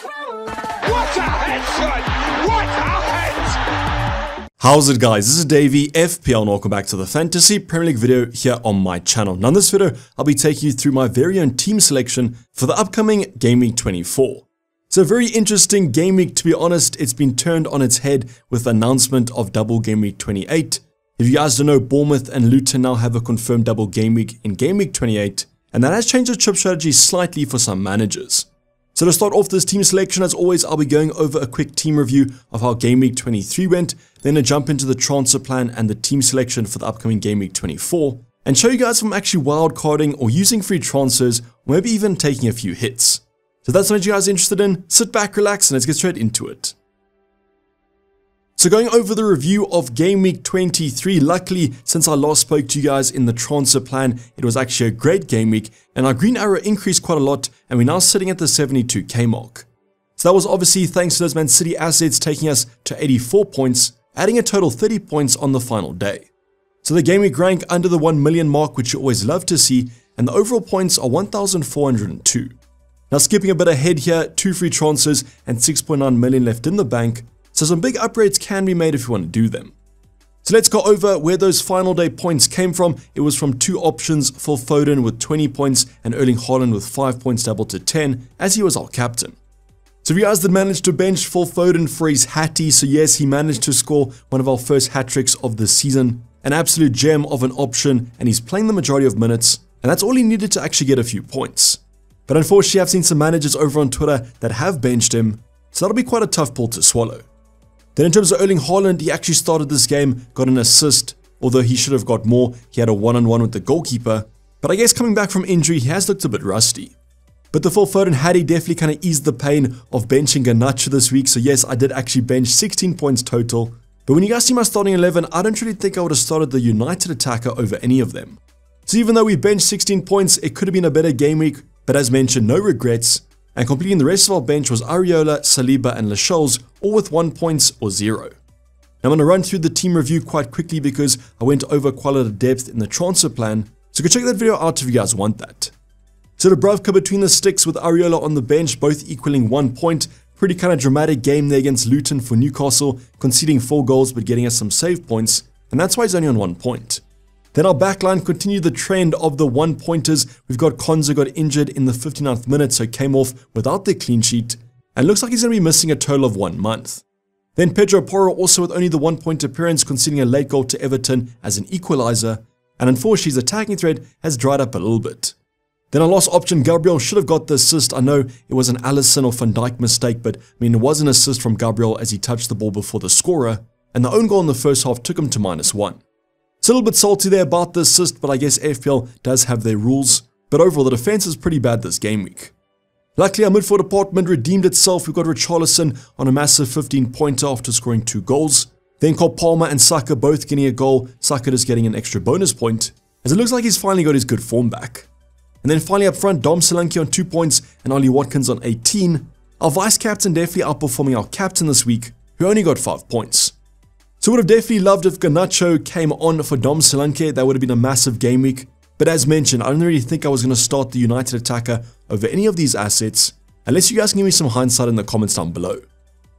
What a head, son! What a head! How's it, guys? This is Dayvy, FPL, and welcome back to the Fantasy Premier League video here on my channel. Now in this video, I'll be taking you through my very own team selection for the upcoming Game Week 24. It's a very interesting game week, to be honest. It's been turned on its head with the announcement of double Game Week 28. If you guys don't know, Bournemouth and Luton now have a confirmed double game week in Game Week 28, and that has changed the chip strategy slightly for some managers. So to start off this team selection, as always, I'll be going over a quick team review of how Game Week 23 went, then to jump into the transfer plan and the team selection for the upcoming Game Week 24, and show you guys if I'm actually wildcarding or using free transfers, or maybe even taking a few hits. So if that's something you guys are interested in, sit back, relax, and let's get straight into it. So going over the review of Game Week 23, luckily, since I last spoke to you guys in the transfer plan, it was actually a great game week, and our green arrow increased quite a lot, and we're now sitting at the 72k mark. So that was obviously thanks to those Man City assets taking us to 84 points, adding a total 30 points on the final day. So the game week rank under the 1 million mark, which you always love to see, and the overall points are 1,402. Now skipping a bit ahead here, 2 free transfers and 6.9 million left in the bank, so some big upgrades can be made if you want to do them. So let's go over where those final day points came from. It was from 2 options, Phil Foden with 20 points and Erling Haaland with 5 points doubled to 10, as he was our captain. So if you guys did manage to bench Phil Foden for his hattie, so yes, he managed to score one of our first hat-tricks of the season, an absolute gem of an option, and he's playing the majority of minutes, and that's all he needed to actually get a few points. But unfortunately, I've seen some managers over on Twitter that have benched him, so that'll be quite a tough pill to swallow. Then in terms of Erling Haaland, he actually started this game, got an assist, although he should have got more. He had a one-on-one with the goalkeeper, but I guess coming back from injury, he has looked a bit rusty. But the Phil Foden hattie definitely kind of eased the pain of benching Garnacho this week, so yes, I did actually bench 16 points total. But when you guys see my starting 11, I don't really think I would have started the United attacker over any of them. So even though we benched 16 points, it could have been a better game week, but as mentioned, no regrets. And completing the rest of our bench was Areola, Saliba, and Lascelles, all with 1 point or 0. Now I'm going to run through the team review quite quickly because I went over quite a lot of depth in the transfer plan, so go check that video out if you guys want that. So Dubravka between the sticks with Areola on the bench, both equaling 1 point. Pretty kind of dramatic game there against Luton for Newcastle, conceding 4 goals but getting us some save points, and that's why he's only on 1 point. Then our backline continued the trend of the 1-pointers. We've got Konza got injured in the 59th minute, so came off without the clean sheet, and looks like he's going to be missing a total of 1 month. Then Pedro Porro also with only the 1-point appearance, conceding a late goal to Everton as an equalizer, and unfortunately his attacking thread has dried up a little bit. Then our last option, Gabriel, should have got the assist. I know it was an Alisson or Van Dijk mistake, but I mean it was an assist from Gabriel as he touched the ball before the scorer, and the own goal in the first half took him to -1. It's a little bit salty there about the assist, but I guess FPL does have their rules. But overall, the defense is pretty bad this game week. Luckily, our midfield department redeemed itself. We've got Richarlison on a massive 15-pointer after scoring 2 goals. Then Cole Palmer and Saka both getting a goal. Saka just getting an extra bonus point, as it looks like he's finally got his good form back. And then finally up front, Dom Solanke on 2 points and Ollie Watkins on 18. Our vice-captain definitely outperforming our captain this week, who only got 5 points. So would have definitely loved if Garnacho came on for Dom Solanke. That would have been a massive game week. But as mentioned, I don't really think I was going to start the United attacker over any of these assets, unless you guys can give me some hindsight in the comments down below.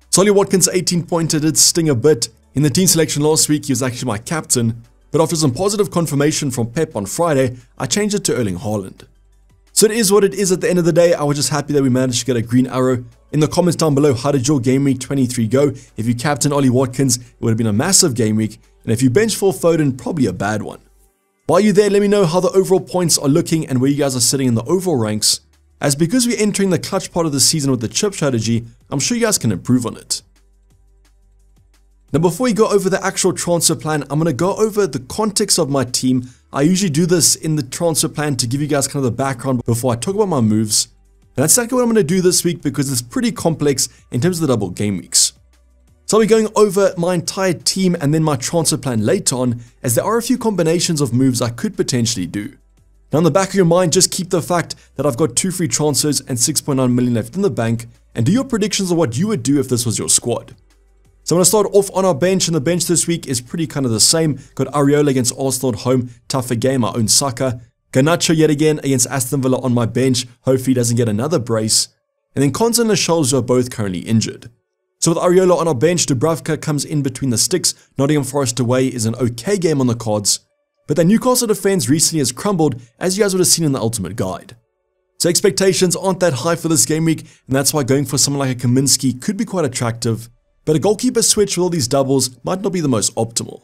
So Ollie Watkins' 18-pointer did sting a bit. In the team selection last week, he was actually my captain, but after some positive confirmation from Pep on Friday, I changed it to Erling Haaland. So it is what it is at the end of the day. I was just happy that we managed to get a green arrow. In the comments down below, how did your game week 23 go? If you captain Ollie Watkins, it would have been a massive game week, and if you bench Phil Foden, probably a bad one. While you're there, let me know how the overall points are looking and where you guys are sitting in the overall ranks, as because we're entering the clutch part of the season with the chip strategy, I'm sure you guys can improve on it. Now before we go over the actual transfer plan, I'm going to go over the context of my team. I usually do this in the transfer plan to give you guys kind of the background before I talk about my moves. And that's exactly what I'm going to do this week because it's pretty complex in terms of the double game weeks. So I'll be going over my entire team and then my transfer plan later on, as there are a few combinations of moves I could potentially do. Now in the back of your mind, just keep the fact that I've got 2 free transfers and 6.9 million left in the bank, and do your predictions of what you would do if this was your squad. So I'm going to start off on our bench, and the bench this week is pretty kind of the same. Got Areola against Arsenal at home, tougher game, our own Saka. Garnacho yet again against Aston Villa on my bench, hopefully he doesn't get another brace. and then Konza and Lascelles who are both currently injured. So with Areola on our bench, Dubravka comes in between the sticks. Nottingham Forest away is an okay game on the cards, but the Newcastle defense recently has crumbled, as you guys would have seen in the Ultimate Guide. So expectations aren't that high for this game week, and that's why going for someone like a Kaminsky could be quite attractive, but a goalkeeper switch with all these doubles might not be the most optimal.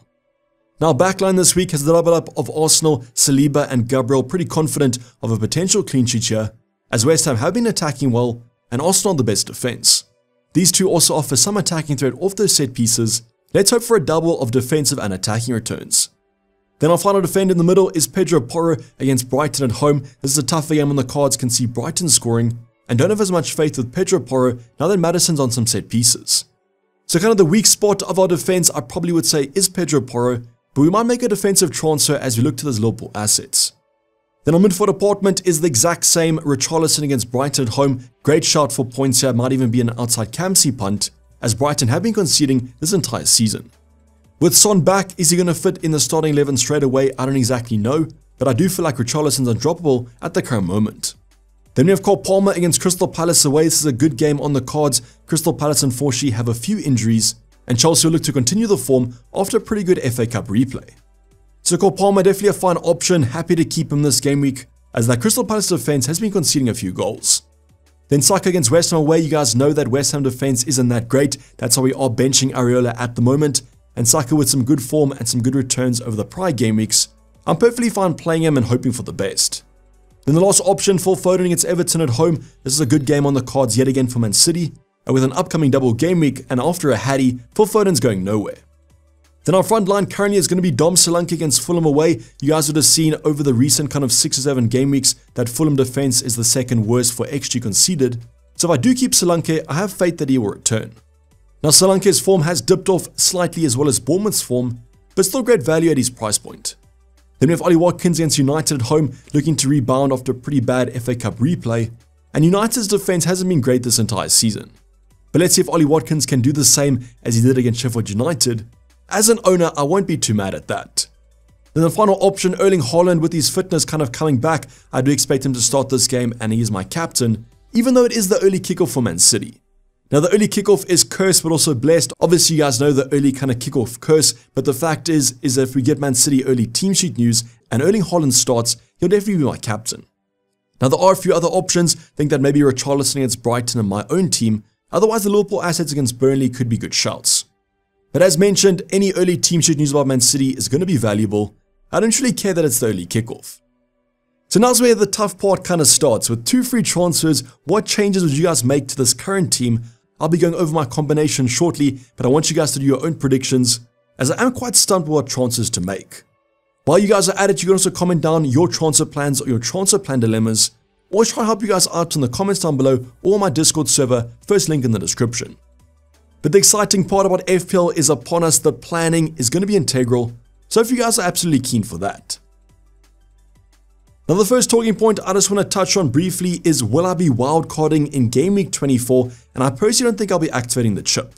Now backline this week has the double up of Arsenal, Saliba and Gabriel, pretty confident of a potential clean sheet here, as West Ham have been attacking well, and Arsenal the best defense. These two also offer some attacking threat off those set pieces. Let's hope for a double of defensive and attacking returns. Then our final defender in the middle is Pedro Porro against Brighton at home. This is a tougher game on the cards, can see Brighton scoring, and don't have as much faith with Pedro Porro now that Maddison's on some set pieces. So kind of the weak spot of our defense I probably would say is Pedro Porro, but we might make a defensive transfer as we look to those Liverpool assets. Then our midfield department is the exact same. Richarlison against Brighton at home, great shout for points here, might even be an outside Kamsi punt, as Brighton have been conceding this entire season. With Son back, is he going to fit in the starting 11 straight away? I don't exactly know, but I do feel like Richarlison's undroppable at the current moment. Then we have Cole Palmer against Crystal Palace away. This is a good game on the cards. Crystal Palace unfortunately have a few injuries, and Chelsea will look to continue the form after a pretty good FA Cup replay. So Cole Palmer definitely a fine option, happy to keep him this game week, as that Crystal Palace defense has been conceding a few goals. Then Saka against West Ham away, you guys know that West Ham defense isn't that great, that's why we are benching Areola at the moment, and Saka with some good form and some good returns over the prior game weeks, I'm perfectly fine playing him and hoping for the best. Then the last option, Phil Foden against Everton at home. This is a good game on the cards yet again for Man City, and with an upcoming double game week and after a Hattie, Phil Foden's going nowhere. Then our front line currently is going to be Dom Solanke against Fulham away. You guys would have seen over the recent kind of 6 or 7 game weeks that Fulham defense is the second worst for XG conceded. So if I do keep Solanke, I have faith that he will return. Now Solanke's form has dipped off slightly as well as Bournemouth's form, but still great value at his price point. Then we have Ollie Watkins against United at home, looking to rebound after a pretty bad FA Cup replay, and United's defense hasn't been great this entire season. But let's see if Ollie Watkins can do the same as he did against Sheffield United. As an owner, I won't be too mad at that. Then the final option, Erling Haaland, with his fitness kind of coming back, I do expect him to start this game and he is my captain, even though it is the early kickoff for Man City. Now the early kickoff is cursed but also blessed. Obviously you guys know the early kind of kickoff curse, but the fact is that if we get Man City early team sheet news and Erling Haaland starts, he'll definitely be my captain. Now there are a few other options. Think that maybe Richarlison against Brighton and my own team. Otherwise the Liverpool assets against Burnley could be good shouts. But as mentioned, any early team sheet news about Man City is going to be valuable. I don't really care that it's the early kickoff. So now's where the tough part kind of starts. With 2 free transfers, what changes would you guys make to this current team? I'll be going over my combination shortly, but I want you guys to do your own predictions, as I am quite stumped with what transfers to make. While you guys are at it, you can also comment down your transfer plans or your transfer plan dilemmas, or try to help you guys out in the comments down below or my Discord server, first link in the description. But the exciting part about FPL is upon us. The planning is going to be integral, so if you guys are absolutely keen for that. Now the first talking point I just want to touch on briefly is, will I be wildcarding in Game Week 24? And I personally don't think I'll be activating the chip.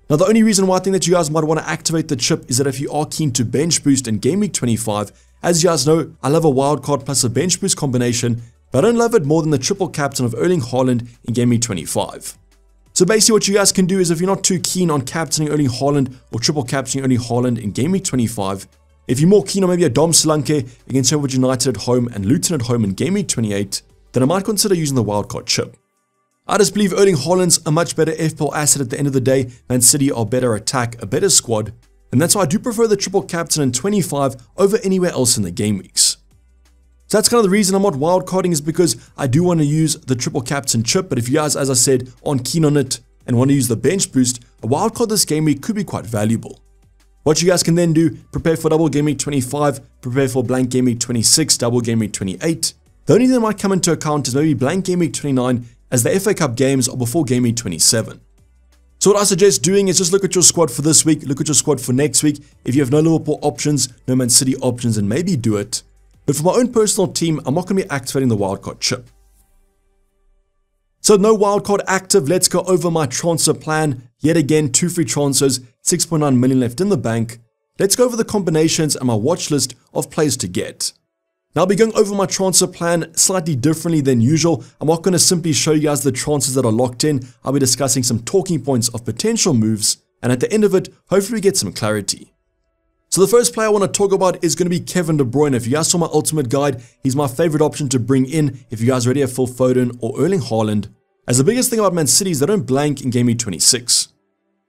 Now the only reason why I think that you guys might want to activate the chip is that if you are keen to bench boost in Game Week 25, as you guys know, I love a wildcard plus a bench boost combination, but I don't love it more than the triple captain of Erling Haaland in Game Week 25. So basically what you guys can do is, if you're not too keen on captaining Erling Haaland or triple captaining Erling Haaland in Game Week 25, if you're more keen on maybe a Dom Solanke against Sheffield United at home and Luton at home in Game Week 28, then I might consider using the wildcard chip. I just believe Erling Haaland's a much better FPL asset at the end of the day. Man City are better attack, a better squad, and that's why I do prefer the triple captain in 25 over anywhere else in the game weeks. So that's kind of the reason I'm not wildcarding, is because I do want to use the triple captain chip, but if you guys, as I said, aren't keen on it and want to use the bench boost, a wildcard this game week could be quite valuable. What you guys can then do, prepare for double game week 25, prepare for blank game week 26, double game week 28. The only thing that might come into account is maybe blank game week 29, as the FA Cup games are before game week 27. So what I suggest doing is just look at your squad for this week, look at your squad for next week. If you have no Liverpool options, no Man City options, then maybe do it. But for my own personal team, I'm not going to be activating the wildcard chip. So no wildcard active, let's go over my transfer plan. Yet again, 2 free transfers, 6.9 million left in the bank. Let's go over the combinations and my watch list of players to get. Now I'll be going over my transfer plan slightly differently than usual. I'm not going to simply show you guys the transfers that are locked in. I'll be discussing some talking points of potential moves, and at the end of it, hopefully we get some clarity. So the first player I want to talk about is going to be Kevin De Bruyne. If you guys saw my ultimate guide, he's my favorite option to bring in if you guys already have Phil Foden or Erling Haaland. As the biggest thing about Man City is they don't blank in Game Week 26.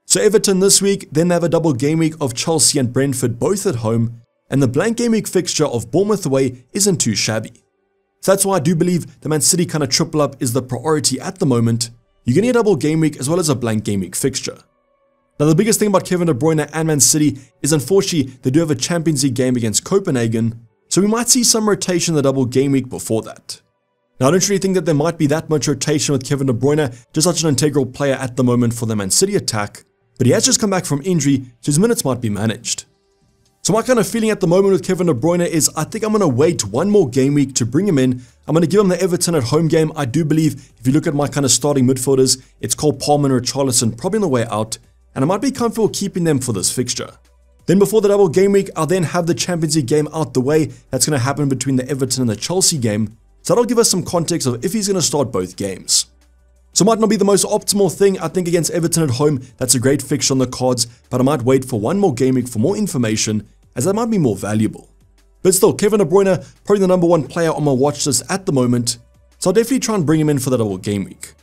So Everton this week, then they have a double game week of Chelsea and Brentford both at home, and the blank game week fixture of Bournemouth away isn't too shabby. So that's why I do believe the Man City kind of triple up is the priority at the moment. You're getting a double game week as well as a blank game week fixture. Now the biggest thing about Kevin De Bruyne and Man City is unfortunately they do have a Champions League game against Copenhagen, so we might see some rotation in the double game week before that. Now I don't really think that there might be that much rotation with Kevin De Bruyne, just such an integral player at the moment for the Man City attack, but he has just come back from injury, so his minutes might be managed. So my kind of feeling at the moment with Kevin De Bruyne is I think I'm going to wait one more game week to bring him in. I'm going to give him the Everton at home game. I do believe if you look at my kind of starting midfielders, it's Cole Palmer and Richarlison probably on the way out, and I might be comfortable keeping them for this fixture. Then before the double game week, I'll then have the Champions League game out the way. That's going to happen between the Everton and the Chelsea game, so that'll give us some context of if he's going to start both games. So it might not be the most optimal thing. I think against Everton at home, that's a great fixture on the cards, but I might wait for one more game week for more information, as that might be more valuable. But still, Kevin De Bruyne, probably the number one player on my watch list at the moment, so I'll definitely try and bring him in for the double game week.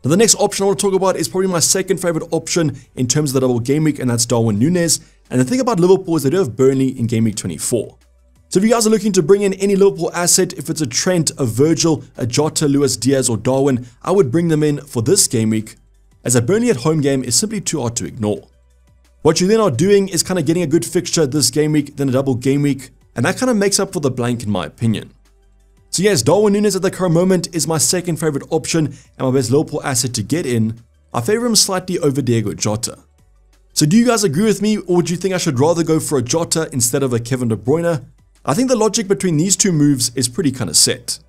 Now the next option I want to talk about is probably my second favorite option in terms of the double game week, and that's Darwin Núñez. And the thing about Liverpool is they do have Burnley in Game Week 24. So if you guys are looking to bring in any Liverpool asset, if it's a Trent, a Virgil, a Jota, Luis Diaz or Darwin, I would bring them in for this game week, as a Burnley at home game is simply too hard to ignore. What you then are doing is kind of getting a good fixture this game week, then a double game week, and that kind of makes up for the blank in my opinion. So yes, Darwin Núñez at the current moment is my second favorite option and my best Liverpool asset to get in. I favor him slightly over Diego Jota. So do you guys agree with me, or do you think I should rather go for a Jota instead of a Kevin De Bruyne? I think the logic between these two moves is pretty kind of set.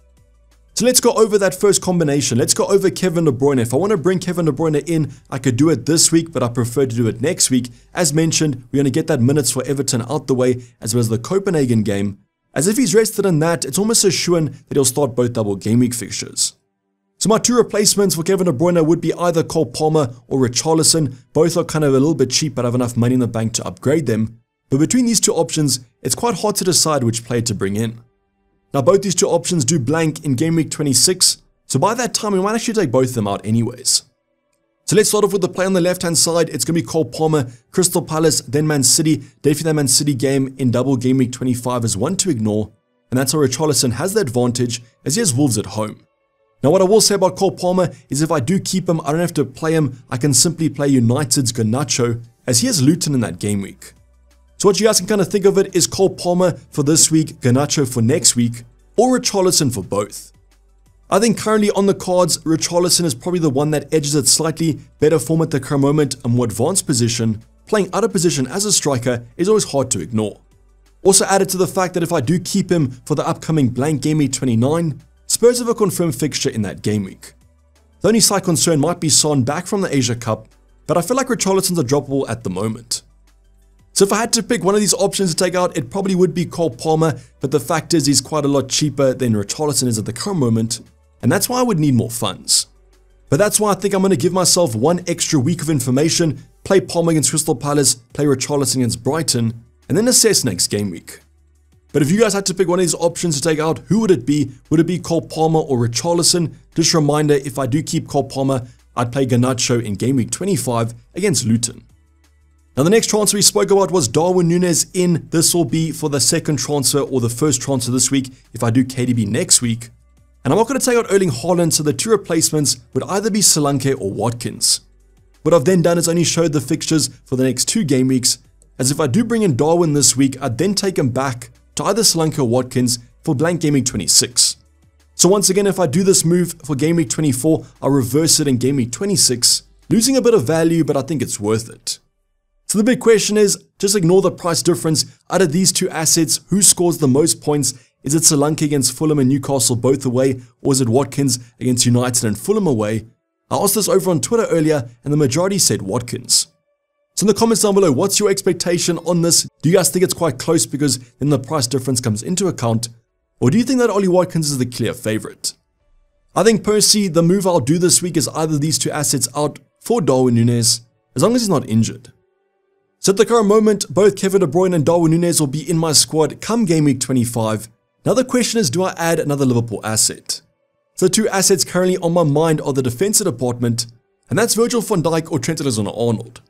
So let's go over that first combination. Let's go over Kevin De Bruyne. If I want to bring Kevin De Bruyne in, I could do it this week, but I prefer to do it next week. As mentioned, we're going to get that minutes for Everton out the way, as well as the Copenhagen game. As if he's rested in that, it's almost a shoo-in that he'll start both double game week fixtures. So my two replacements for Kevin De Bruyne would be either Cole Palmer or Richarlison. Both are kind of a little bit cheap, but I have enough money in the bank to upgrade them. But between these two options, it's quite hard to decide which player to bring in. Now both these two options do blank in Game Week 26, so by that time we might actually take both of them out anyways. So let's start off with the play on the left hand side. It's going to be Cole Palmer, Crystal Palace, then Man City. Definitely that Man City game in double Game Week 25 is one to ignore, and that's how Richarlison has the advantage as he has Wolves at home. Now what I will say about Cole Palmer is if I do keep him, I don't have to play him. I can simply play United's Garnacho as he has Luton in that game week. So what you guys can kind of think of it is Cole Palmer for this week, Garnacho for next week, or Richarlison for both. I think currently on the cards, Richarlison is probably the one that edges it slightly. Better form at the current moment, a more advanced position. Playing out of position as a striker is always hard to ignore. Also added to the fact that if I do keep him for the upcoming blank Game Week 29, Spurs have a confirmed fixture in that game week. The only slight concern might be Son back from the Asia Cup, but I feel like Richarlison's a droppable at the moment. So if I had to pick one of these options to take out, it probably would be Cole Palmer, but the fact is he's quite a lot cheaper than Richarlison is at the current moment, and that's why I would need more funds. But that's why I think I'm going to give myself one extra week of information, play Palmer against Crystal Palace, play Richarlison against Brighton, and then assess next game week. But if you guys had to pick one of these options to take out, who would it be? Would it be Cole Palmer or Richarlison? Just a reminder, if I do keep Cole Palmer, I'd play Garnacho in Game Week 25 against Luton. Now the next transfer we spoke about was Darwin Núñez in. This will be for the second transfer or the first transfer this week if I do KDB next week. And I'm not going to take out Erling Haaland, so the two replacements would either be Solanke or Watkins. What I've then done is only showed the fixtures for the next two game weeks, as if I do bring in Darwin this week, I'd then take him back to either Solanke or Watkins for blank Game Week 26. So once again, if I do this move for Game Week 24, I'll reverse it in Game Week 26, losing a bit of value, but I think it's worth it. So the big question is, just ignore the price difference. Out of these two assets, who scores the most points? Is it Solanke against Fulham and Newcastle both away, or is it Watkins against United and Fulham away? I asked this over on Twitter earlier, and the majority said Watkins. So in the comments down below, what's your expectation on this? Do you guys think it's quite close because then the price difference comes into account? Or do you think that Ollie Watkins is the clear favourite? I think personally, the move I'll do this week is either these two assets out for Darwin Núñez, as long as he's not injured. So at the current moment, both Kevin De Bruyne and Darwin Núñez will be in my squad come Game Week 25. Now the question is, do I add another Liverpool asset? So the two assets currently on my mind are the defensive department, and that's Virgil van Dijk or Trent Alexander-Arnold.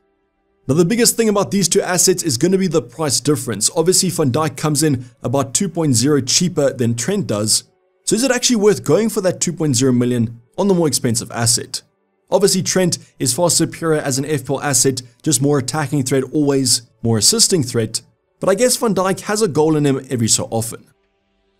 Now the biggest thing about these two assets is going to be the price difference. Obviously Van Dijk comes in about 2.0 cheaper than Trent does, so is it actually worth going for that 2.0 million on the more expensive asset? Obviously Trent is far superior as an FPL asset, just more attacking threat always, more assisting threat, but I guess Van Dijk has a goal in him every so often.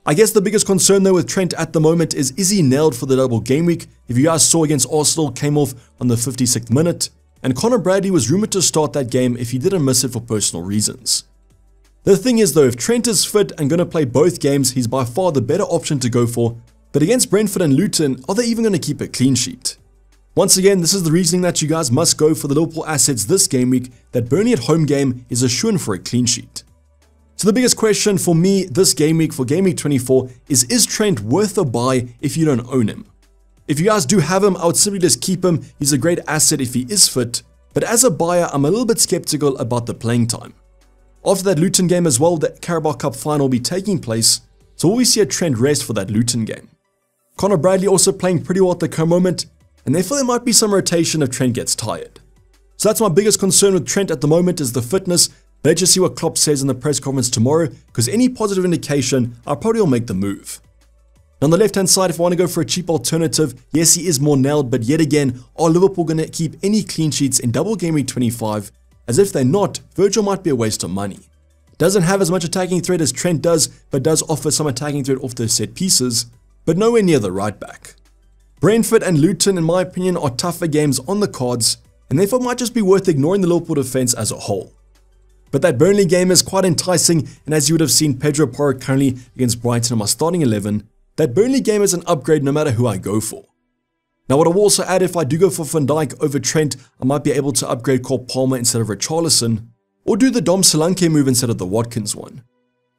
I guess the biggest concern though with Trent at the moment is he nailed for the double game week? If you guys saw against Arsenal, came off on the 56th minute, and Connor Bradley was rumoured to start that game if he didn't miss it for personal reasons. The thing is though, if Trent is fit and going to play both games, he's by far the better option to go for, but against Brentford and Luton, are they even going to keep a clean sheet? Once again, this is the reasoning that you guys must go for the Liverpool assets this game week, that Burnley at home game is a shoo-in for a clean sheet. So the biggest question for me this game week for Game Week 24 is Trent worth a buy if you don't own him? If you guys do have him, I would simply just keep him. He's a great asset if he is fit, but as a buyer, I'm a little bit skeptical about the playing time. After that Luton game as well, the Carabao Cup final will be taking place, so will we see a Trent rest for that Luton game? Connor Bradley also playing pretty well at the current moment, and therefore there might be some rotation if Trent gets tired. So that's my biggest concern with Trent at the moment is the fitness. Let's just see what Klopp says in the press conference tomorrow, because any positive indication, I probably will make the move. On the left hand side, if I want to go for a cheap alternative, yes he is more nailed, but yet again, are Liverpool going to keep any clean sheets in double Game Week 25? As if they're not, Virgil might be a waste of money. Doesn't have as much attacking threat as Trent does, but does offer some attacking threat off those set pieces, but nowhere near the right back. Brentford and Luton, in my opinion, are tougher games on the cards, and therefore might just be worth ignoring the Liverpool defense as a whole. But that Burnley game is quite enticing, and as you would have seen Pedro Porro currently against Brighton in my starting 11, that Burnley game is an upgrade no matter who I go for. Now what I will also add, if I do go for Van Dijk over Trent, I might be able to upgrade Cole Palmer instead of Richarlison, or do the Dom Solanke move instead of the Watkins one.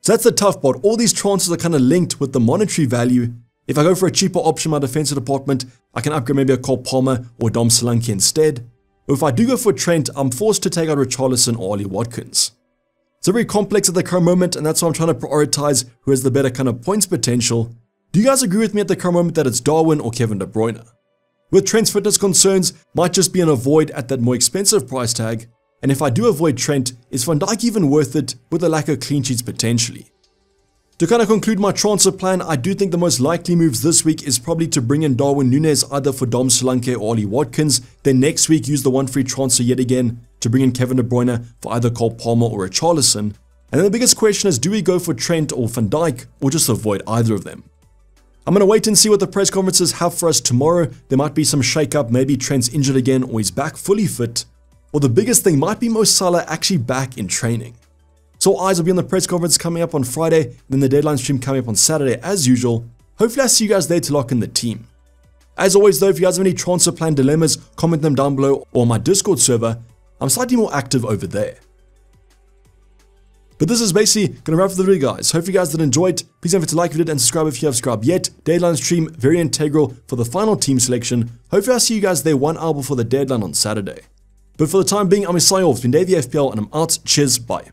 So that's the tough part, all these transfers are kind of linked with the monetary value. If I go for a cheaper option in my defensive department, I can upgrade maybe a Cole Palmer or Dom Solanke instead. Or if I do go for Trent, I'm forced to take out Richarlison or Ollie Watkins. It's very complex at the current moment, and that's why I'm trying to prioritize who has the better kind of points potential. Do you guys agree with me at the current moment that it's Darwin or Kevin De Bruyne? With Trent's fitness concerns, might just be an avoid at that more expensive price tag, and if I do avoid Trent, is Van Dijk even worth it with a lack of clean sheets potentially? To kind of conclude my transfer plan, I do think the most likely moves this week is probably to bring in Darwin Núñez either for Dom Solanke or Ollie Watkins, then next week use the one free transfer yet again to bring in Kevin De Bruyne for either Cole Palmer or Richarlison. And then the biggest question is, do we go for Trent or Van Dijk, or just avoid either of them? I'm going to wait and see what the press conferences have for us tomorrow. There might be some shake-up, maybe Trent's injured again or he's back fully fit, or the biggest thing might be Mo Salah actually back in training. So eyes will be on the press conference coming up on Friday, and then the deadline stream coming up on Saturday as usual. Hopefully I see you guys there to lock in the team. As always though, if you guys have any transfer plan dilemmas, comment them down below or on my Discord server. I'm slightly more active over there. But this is basically going to wrap up the video guys. Hope you guys did enjoy it. Please don't forget to like if you did and subscribe if you have subscribed yet. Deadline stream, very integral for the final team selection. Hopefully I'll see you guys there 1 hour before the deadline on Saturday. But for the time being, I'm signing off. It's been Dayvy FPL and I'm out. Cheers, bye.